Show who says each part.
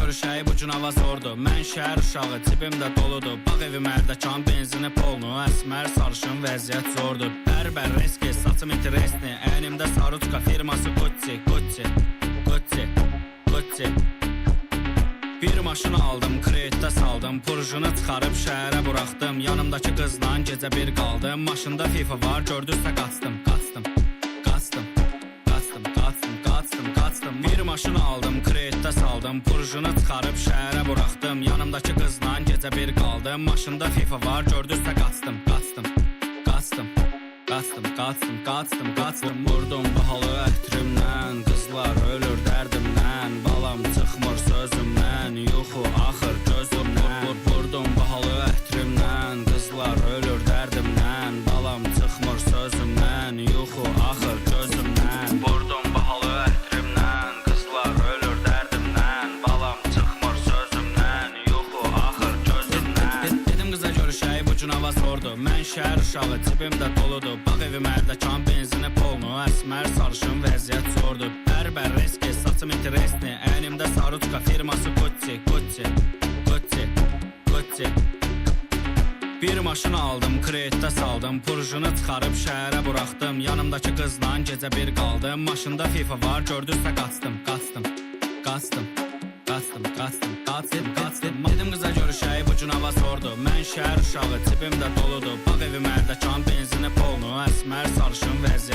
Speaker 1: görüşəyi bu gün hava zordur. Mən şəhər uşağı, cibimdə doludur. Bağ evi mərdəkan, benzini polnu. Əsmər sarışın vəziyyət zordur. Bər reski, saçım itiresni. Əynimdə saruçka firması Gucci, Gucci, Gucci, Gucci. Bir maşın aldım, kreditdə saldım. Purjunu çıxarıb şəhərə buraxdım. Yanımdakı qızla gecə bir qaldım. Maşında FIFA var, gördüsə qaçdım, qaçdım, qaçdım, qaçdım, qaçdım, qaçdım, qaçdım. Bir maşın aldım, kreditdə saldım. Purjunu çıxarıb şəhərə buraxdım. Yanımdakı qızla gecə bir qaldım. Maşında FIFA var, gördüsə qaçdım, qaçdım, qaçdım, qaçdım, qaçdım, qaçdım, qaçdım. Vurdum bahalı ətrimdən, qızlar ölür dərdimdən. Balam çıxmır sözümdən, yuxu axır gözümdən. Vurdum bahalı ətrimdən, qızlar ölür dərdimdən. Balam çıxmır sözümdən, yuxu axır gözümdən. Vurdum bahalı ətrimdən, qızlar ölür dərdimdən. Balam çıxmır sözümdən, yuxu axır gözümdən. Dedim qıza görüşəyi bu gün hava sordu. Mən şəhər uşağı, cibimdə doludur. Bağ evi mərdəkan, benzini polnu. Əsmər sarışın vəziyyət zordur. Bər reski, saçım itiresni. Əynimdə saruçka firması Gucci, Gucci, Gucci, Gucci. Bir maşın aldım, kreditdə saldım. Purjunu çıxarıb şəhərə buraxdım. Yanımdakı qızla gecə bir qaldım. Maşında FIFA var, gördüsə qaçdım, qaçdım, qaçdım, qaçdım, qaçdım, qaçdım, qaçdım. Dedim qıza görüşəyi bu gün hava sordu. Mən şəhər uşağı, cibimdə doludur. Bağ evi mərdəkan, benzini polnu. Əsmər sarışın vəziyyət